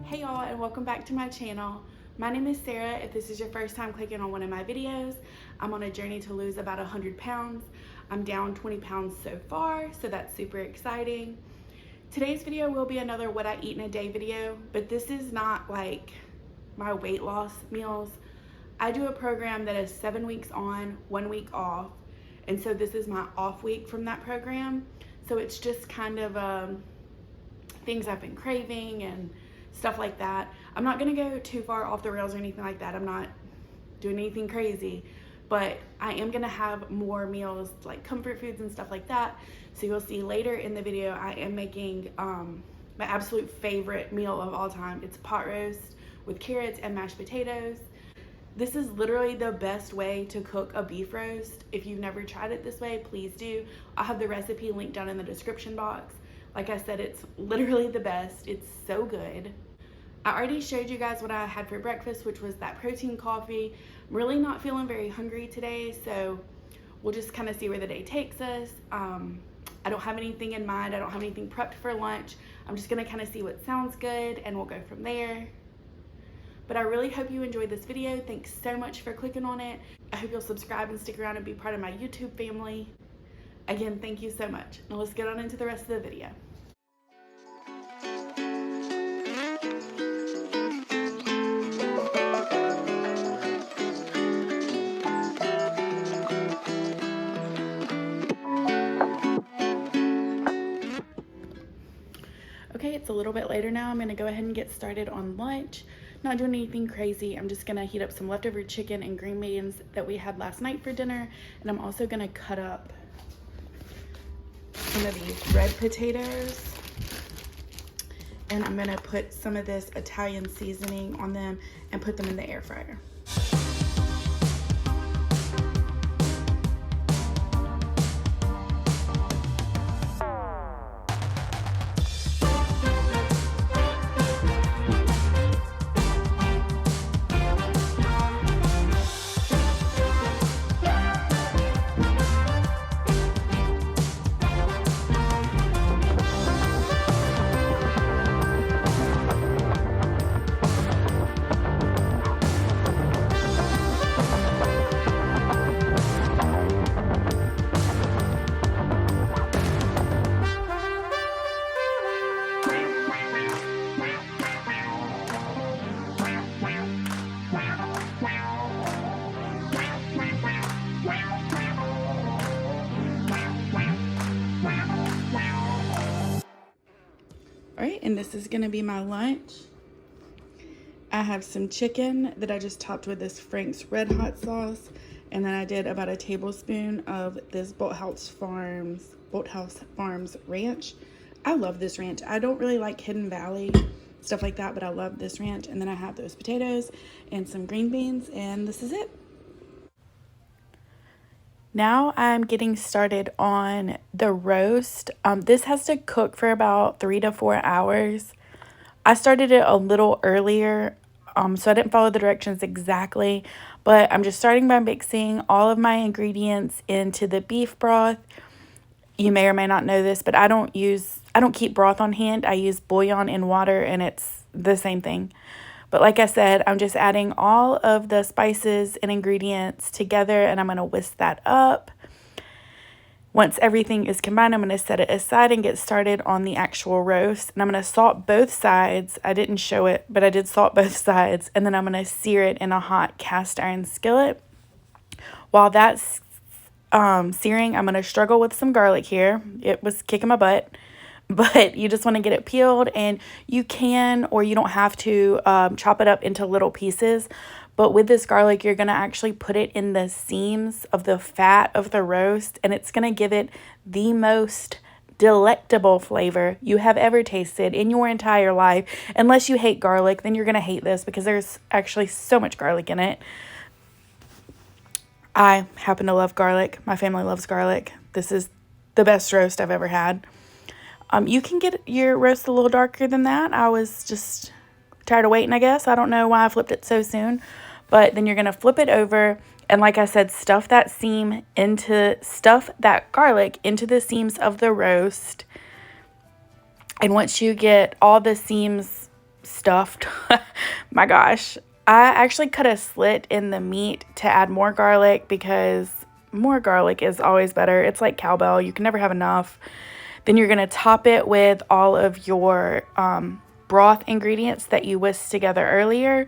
Hey y'all, and welcome back to my channel. My name is Sarah. If this is your first time clicking on one of my videos, I'm on a journey to lose about 100 pounds. I'm down 20 pounds so far, so that's super exciting. Today's video will be another what I eat in a day video, but this is not like my weight loss meals. I do a program that is 7 weeks on, 1 week off, and so this is my off week from that program. So it's just kind of things I've been craving and stuff like that. I'm not gonna go too far off the rails or anything like that. I'm not doing anything crazy, but I am gonna have more meals like comfort foods and stuff like that. So you'll see later in the video, I am making my absolute favorite meal of all time. It's pot roast with carrots and mashed potatoes. This is literally the best way to cook a beef roast. If you've never tried it this way, please do. I'll have the recipe linked down in the description box. Like I said, it's literally the best. It's so good. I already showed you guys what I had for breakfast, which was that protein coffee. I'm really not feeling very hungry today, so we'll just kind of see where the day takes us. I don't have anything in mind. I don't have anything prepped for lunch. I'm just gonna kind of see what sounds good and we'll go from there. But I really hope you enjoyed this video. Thanks so much for clicking on it. I hope you'll subscribe and stick around and be part of my YouTube family. Again, thank you so much. Now let's get on into the rest of the video. Okay, it's a little bit later now. I'm gonna go ahead and get started on lunch. Not doing anything crazy. I'm just gonna heat up some leftover chicken and green beans that we had last night for dinner. And I'm also gonna cut up some of these red potatoes. And I'm gonna put some of this Italian seasoning on them and put them in the air fryer. All right, and this is gonna be my lunch. I have some chicken that I just topped with this Frank's Red Hot sauce, and then I did about a tablespoon of this Bolthouse Farms ranch. I love this ranch. I don't really like Hidden Valley, stuff like that, but I love this ranch. And then I have those potatoes and some green beans, and this is it. Now I'm getting started on the roast. This has to cook for about 3 to 4 hours. I started it a little earlier, so I didn't follow the directions exactly, but I'm just starting by mixing all of my ingredients into the beef broth. You may or may not know this, but I don't keep broth on hand. I use bouillon and water, and it's the same thing. But like I said, I'm just adding all of the spices and ingredients together, and I'm going to whisk that up. Once everything is combined, I'm going to set it aside and get started on the actual roast. And I'm going to salt both sides. I didn't show it, but I did salt both sides. And then I'm going to sear it in a hot cast iron skillet. While that's searing, I'm going to struggle with some garlic here. It was kicking my butt. but you just want to get it peeled, and you can, or you don't have to, chop it up into little pieces. But with this garlic, you're going to actually put it in the seams of the fat of the roast, and it's going to give it the most delectable flavor you have ever tasted in your entire life. Unless you hate garlic, then you're going to hate this because there's actually so much garlic in it. I happen to love garlic. My family loves garlic. This is the best roast I've ever had. You can get your roast a little darker than that. I was just tired of waiting, I guess. I don't know why I flipped it so soon. But then you're going to flip it over. And like I said, stuff that garlic into the seams of the roast. And once you get all the seams stuffed, my gosh, I actually cut a slit in the meat to add more garlic because more garlic is always better. It's like cowbell. You can never have enough. Then you're going to top it with all of your broth ingredients that you whisked together earlier,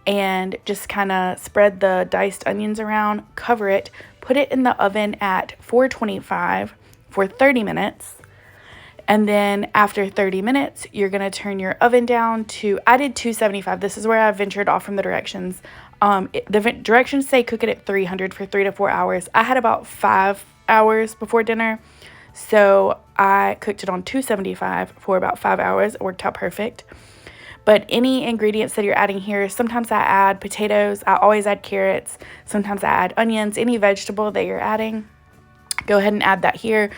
and just kind of spread the diced onions around, cover it, put it in the oven at 425 for 30 minutes. And then after 30 minutes, you're going to turn your oven down to, I did 275. This is where I ventured off from the directions. The directions say cook it at 300 for 3 to 4 hours. I had about 5 hours before dinner, so I cooked it on 275 for about 5 hours. It worked out perfect. But any ingredients that you're adding here, sometimes I add potatoes. I always add carrots. Sometimes I add onions. Any vegetable that you're adding, go ahead and add that here.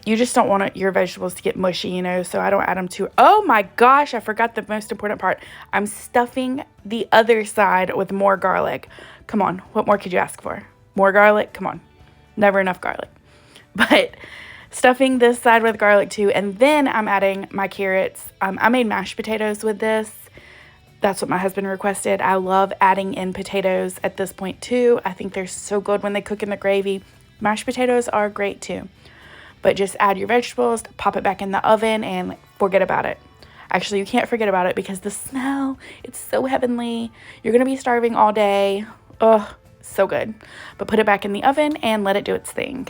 You just don't want your vegetables to get mushy, you know, so I don't add them too. Oh my gosh, I forgot the most important part. I'm stuffing the other side with more garlic. Come on, what more could you ask for? More garlic? Come on, never enough garlic. But stuffing this side with garlic too, and then I'm adding my carrots. I made mashed potatoes with this. That's what my husband requested. I love adding in potatoes at this point too. I think they're so good when they cook in the gravy. Mashed potatoes are great too. But just add your vegetables, pop it back in the oven, and forget about it. Actually, you can't forget about it because the smell, it's so heavenly. You're going to be starving all day. Ugh, so good. But put it back in the oven and let it do its thing.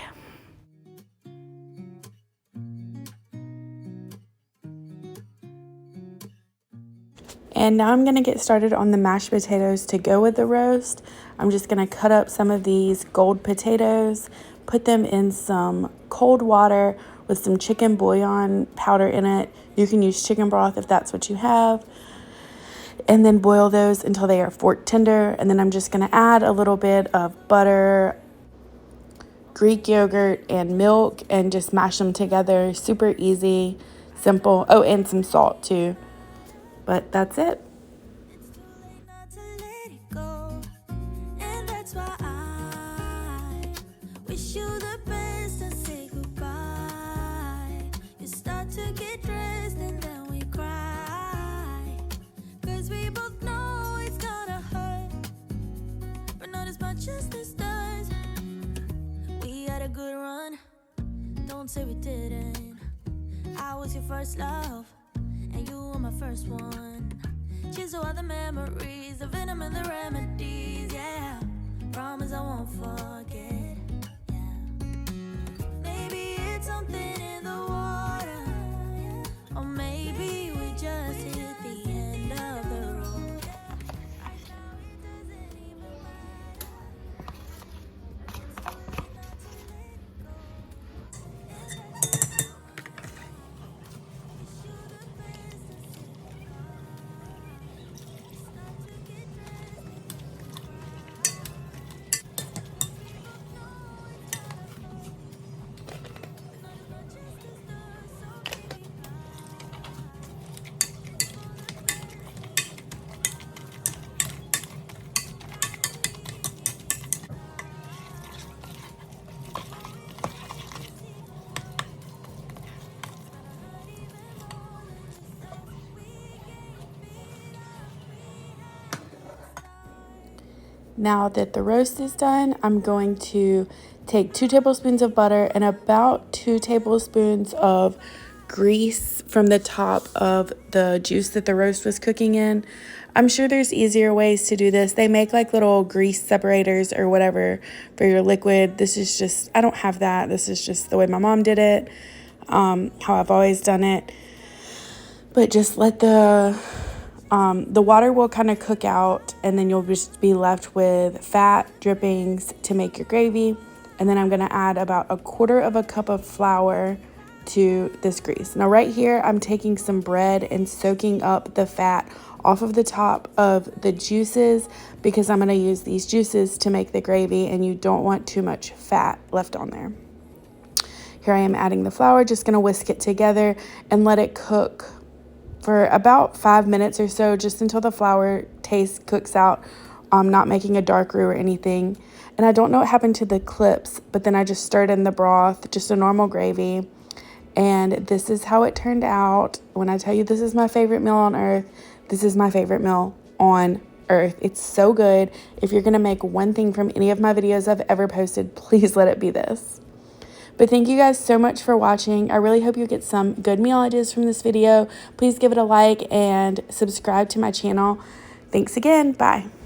And now I'm going to get started on the mashed potatoes to go with the roast. I'm just going to cut up some of these gold potatoes, put them in some cold water with some chicken bouillon powder in it. You can use chicken broth if that's what you have. And then boil those until they are fork tender. And then I'm just going to add a little bit of butter, Greek yogurt, and milk, and just mash them together. Super easy, simple. Oh, and some salt too. But that's it. Don't say we didn't. I was your first love, and you were my first one. Cheers to all the memories, the venom and the remedies, yeah. Promise I won't forget, yeah. Maybe it's something in the water, yeah. Or maybe we just hit the end of the road. Now that the roast is done, I'm going to take 2 tablespoons of butter and about 2 tablespoons of grease from the top of the juice that the roast was cooking in. I'm sure there's easier ways to do this. They make like little grease separators or whatever for your liquid. This is just, I don't have that. This is just the way my mom did it. how I've always done it. But just let the water will kind of cook out, and then you'll just be left with fat drippings to make your gravy. And then I'm going to add about 1/4 cup of flour to this grease. Now right here, I'm taking some bread and soaking up the fat off of the top of the juices, because I'm going to use these juices to make the gravy, and you don't want too much fat left on there. Here I am adding the flour, just going to whisk it together and let it cook for about 5 minutes or so, just until the flour taste cooks out, not making a dark roux or anything. And I don't know what happened to the clips, but then I just stirred in the broth, just a normal gravy. And this is how it turned out. When I tell you this is my favorite meal on earth, this is my favorite meal on earth. It's so good. If you're going to make one thing from any of my videos I've ever posted, please let it be this. But thank you guys so much for watching. I really hope you get some good meal ideas from this video. Please give it a like and subscribe to my channel. Thanks again. Bye.